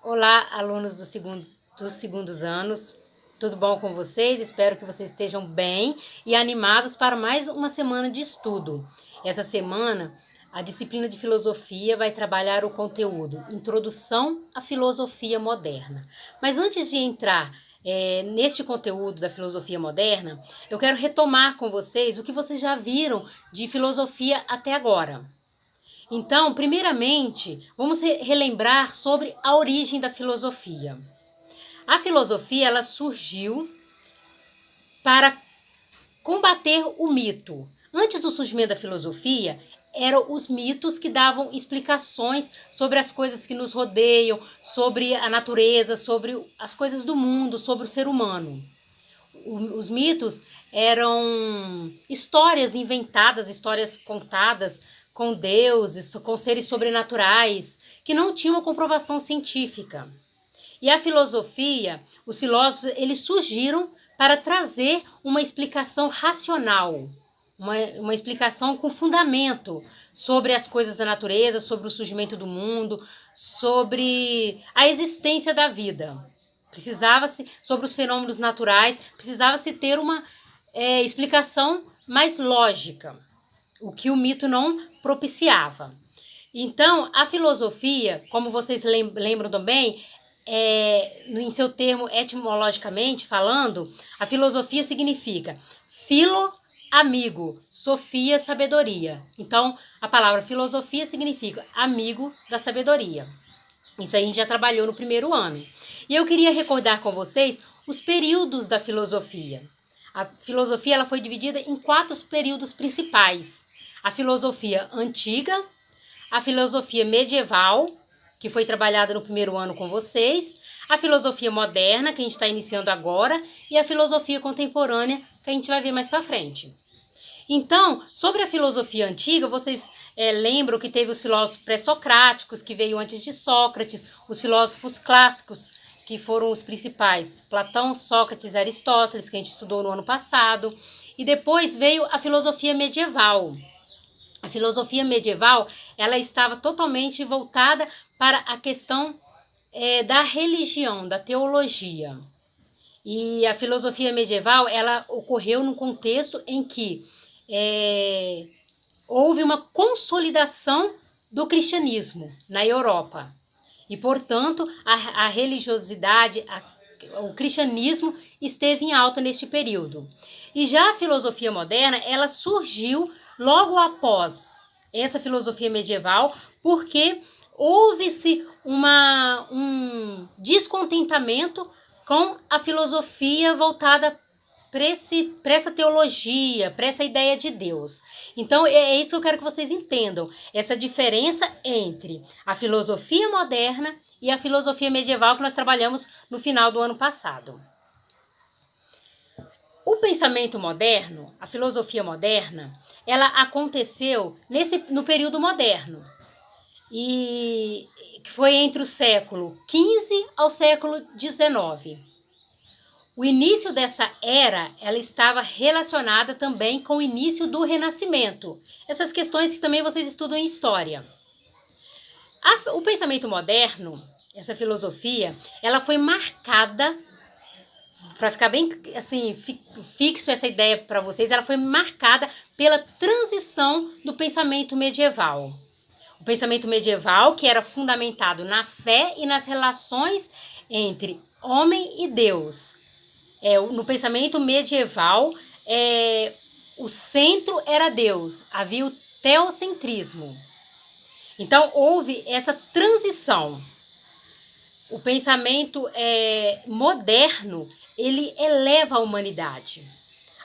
Olá, alunos dos segundos anos, tudo bom com vocês? Espero que vocês estejam bem e animados para mais uma semana de estudo. Essa semana, a disciplina de filosofia vai trabalhar o conteúdo Introdução à Filosofia Moderna. Mas antes de entrar neste conteúdo da filosofia moderna, eu quero retomar com vocês o que vocês já viram de filosofia até agora. Então, primeiramente, vamos relembrar sobre a origem da filosofia. A filosofia ela surgiu para combater o mito. Antes do surgimento da filosofia, eram os mitos que davam explicações sobre as coisas que nos rodeiam, sobre a natureza, sobre as coisas do mundo, sobre o ser humano. Os mitos eram histórias inventadas, histórias contadas com deuses, com seres sobrenaturais, que não tinham uma comprovação científica. E a filosofia, os filósofos, eles surgiram para trazer uma explicação racional, uma explicação com fundamento sobre as coisas da natureza, sobre o surgimento do mundo, sobre a existência da vida. Precisava-se, sobre os fenômenos naturais, precisava-se ter uma explicação mais lógica, o que o mito não propiciava. Então, a filosofia, como vocês lembram também, em seu termo etimologicamente falando, a filosofia significa filo, amigo, sofia, sabedoria. Então, a palavra filosofia significa amigo da sabedoria. Isso a gente já trabalhou no primeiro ano. E eu queria recordar com vocês os períodos da filosofia. A filosofia ela foi dividida em 4 períodos principais. A filosofia antiga, a filosofia medieval, que foi trabalhada no primeiro ano com vocês, a filosofia moderna, que a gente está iniciando agora, e a filosofia contemporânea, que a gente vai ver mais para frente. Então, sobre a filosofia antiga, vocês lembram que teve os filósofos pré-socráticos, que veio antes de Sócrates, os filósofos clássicos, que foram os principais, Platão, Sócrates, Aristóteles, que a gente estudou no ano passado, e depois veio a filosofia medieval. A filosofia medieval, ela estava totalmente voltada para a questão da religião, da teologia. E a filosofia medieval, ela ocorreu num contexto em que houve uma consolidação do cristianismo na Europa. E, portanto, a religiosidade, o cristianismo esteve em alta neste período. E já a filosofia moderna, ela surgiu logo após essa filosofia medieval, porque houve-se um descontentamento com a filosofia voltada para essa teologia, para essa ideia de Deus. Então, é isso que eu quero que vocês entendam, essa diferença entre a filosofia moderna e a filosofia medieval que nós trabalhamos no final do ano passado. O pensamento moderno, a filosofia moderna, ela aconteceu no período moderno, e que foi entre o século XV ao século XIX. O início dessa era, ela estava relacionada também com o início do Renascimento. Essas questões que também vocês estudam em história. O pensamento moderno, essa filosofia, ela foi marcada, para ficar bem assim, fixo essa ideia para vocês, ela foi marcada pela transição do pensamento medieval. O pensamento medieval, que era fundamentado na fé e nas relações entre homem e Deus. No pensamento medieval, o centro era Deus, havia o teocentrismo. Então, houve essa transição. O pensamento moderno, ele eleva a humanidade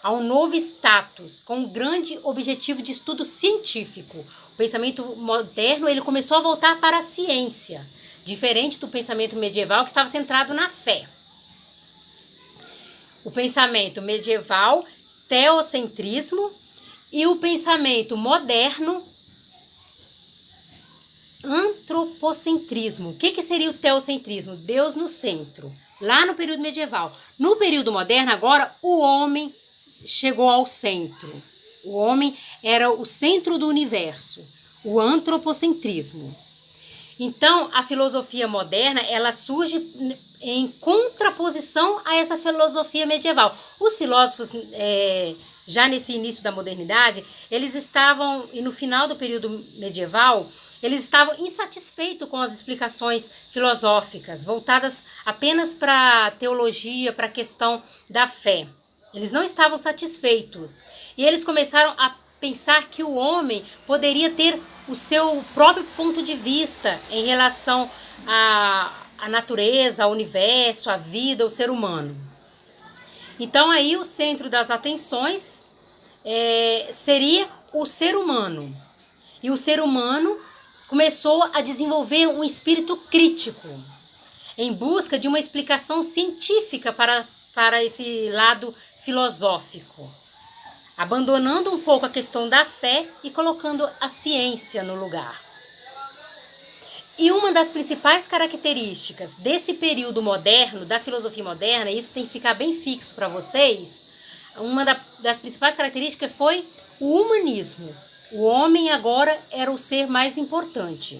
a um novo status, com um grande objetivo de estudo científico. O pensamento moderno, ele começou a voltar para a ciência, diferente do pensamento medieval, que estava centrado na fé. O pensamento medieval, teocentrismo, e o pensamento moderno, antropocentrismo. O que seria o teocentrismo? Deus no centro, lá no período medieval. No período moderno, agora, o homem chegou ao centro. O homem era o centro do universo, o antropocentrismo. Então, a filosofia moderna, ela surge em contraposição a essa filosofia medieval. Os filósofos, já nesse início da modernidade, eles estavam, e no final do período medieval, eles estavam insatisfeitos com as explicações filosóficas, voltadas apenas para a teologia, para a questão da fé. Eles não estavam satisfeitos. E eles começaram a pensar que o homem poderia ter o seu próprio ponto de vista em relação à natureza, ao universo, à vida, ao ser humano. Então aí o centro das atenções seria o ser humano. E o ser humano começou a desenvolver um espírito crítico, em busca de uma explicação científica para esse lado filosófico, abandonando um pouco a questão da fé e colocando a ciência no lugar. E uma das principais características desse período moderno, da filosofia moderna, e isso tem que ficar bem fixo para vocês, uma das principais características foi o humanismo. O homem agora era o ser mais importante.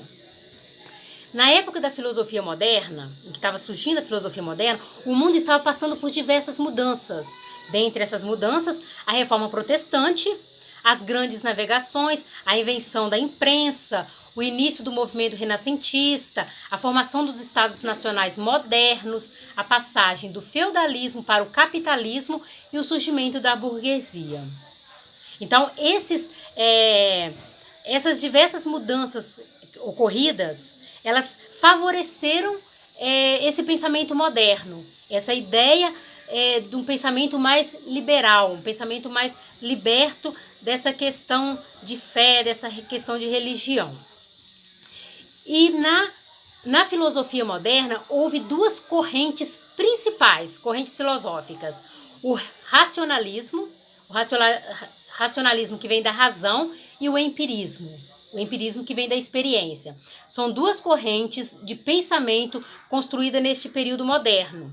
Na época da filosofia moderna, em que estava surgindo a filosofia moderna, o mundo estava passando por diversas mudanças. Dentre essas mudanças, a reforma protestante, as grandes navegações, a invenção da imprensa, o início do movimento renascentista, a formação dos estados nacionais modernos, a passagem do feudalismo para o capitalismo e o surgimento da burguesia. Então, essas diversas mudanças ocorridas, elas favoreceram esse pensamento moderno, essa ideia de um pensamento mais liberal, um pensamento mais liberto dessa questão de fé, dessa questão de religião. E na filosofia moderna houve duas correntes principais, correntes filosóficas: o racionalismo que vem da razão, e o empirismo que vem da experiência. São duas correntes de pensamento construídas neste período moderno,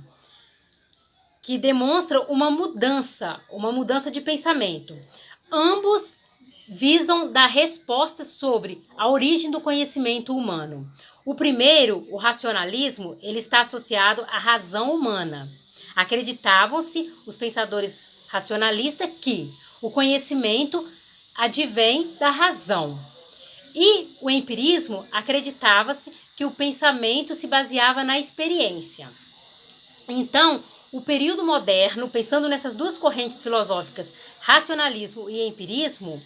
que demonstram uma mudança de pensamento. Ambos visam dar respostas sobre a origem do conhecimento humano. O primeiro, o racionalismo, ele está associado à razão humana. Acreditavam-se os pensadores racionalistas que o conhecimento advém da razão. E o empirismo, acreditava-se que o pensamento se baseava na experiência. Então, o período moderno, pensando nessas duas correntes filosóficas, racionalismo e empirismo,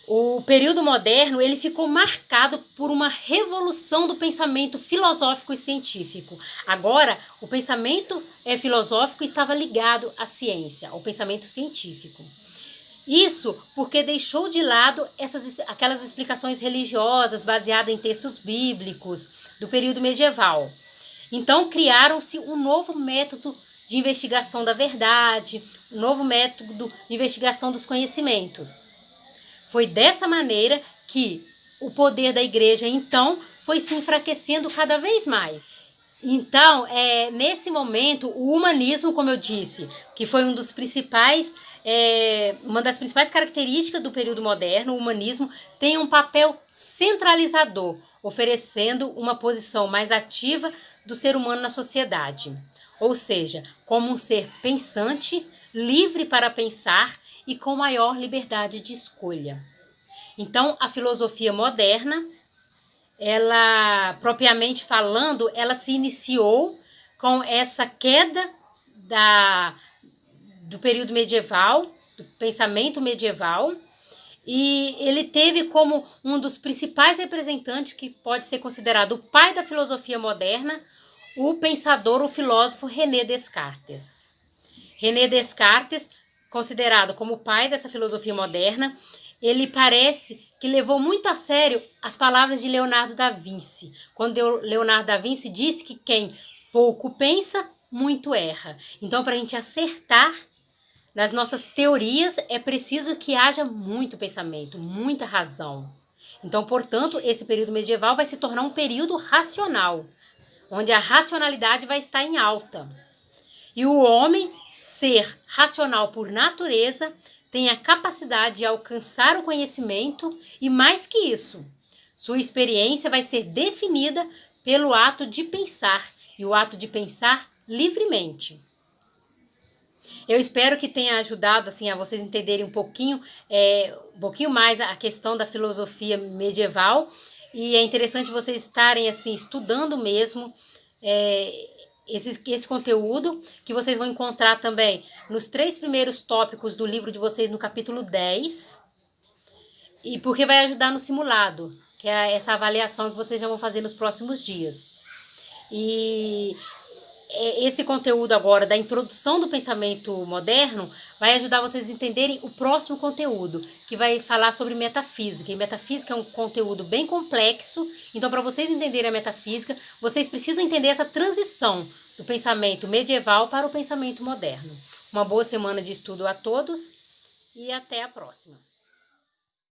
o período moderno ele ficou marcado por uma revolução do pensamento filosófico e científico. Agora, o pensamento filosófico estava ligado à ciência, ao pensamento científico. Isso porque deixou de lado aquelas explicações religiosas baseadas em textos bíblicos do período medieval. Então, criaram-se um novo método de investigação da verdade, um novo método de investigação dos conhecimentos. Foi dessa maneira que o poder da igreja, então, foi se enfraquecendo cada vez mais. Então, nesse momento, o humanismo, como eu disse, que foi uma das principais características do período moderno, o humanismo tem um papel centralizador, oferecendo uma posição mais ativa do ser humano na sociedade. Ou seja, como um ser pensante, livre para pensar e com maior liberdade de escolha. Então, a filosofia moderna, ela, propriamente falando, ela se iniciou com essa queda do período medieval, do pensamento medieval, e ele teve como um dos principais representantes, que pode ser considerado o pai da filosofia moderna, o pensador, o filósofo René Descartes. René Descartes, considerado como o pai dessa filosofia moderna, ele parece que levou muito a sério as palavras de Leonardo da Vinci, quando Leonardo da Vinci disse que quem pouco pensa, muito erra. Então, para a gente acertar nas nossas teorias, é preciso que haja muito pensamento, muita razão. Então, portanto, esse período medieval vai se tornar um período racional, onde a racionalidade vai estar em alta. E o homem, ser racional por natureza, tem a capacidade de alcançar o conhecimento e, mais que isso, Sua experiência vai ser definida pelo ato de pensar, e o ato de pensar livremente. Eu espero que tenha ajudado assim, a vocês entenderem um pouquinho mais a questão da filosofia medieval, e é interessante vocês estarem assim, estudando mesmo esse conteúdo, que vocês vão encontrar também nos 3 primeiros tópicos do livro de vocês, no capítulo 10, e porque vai ajudar no simulado, que é essa avaliação que vocês já vão fazer nos próximos dias. E esse conteúdo agora da introdução do pensamento moderno vai ajudar vocês a entenderem o próximo conteúdo, que vai falar sobre metafísica. E metafísica é um conteúdo bem complexo, então para vocês entenderem a metafísica, vocês precisam entender essa transição do pensamento medieval para o pensamento moderno. Uma boa semana de estudo a todos e até a próxima.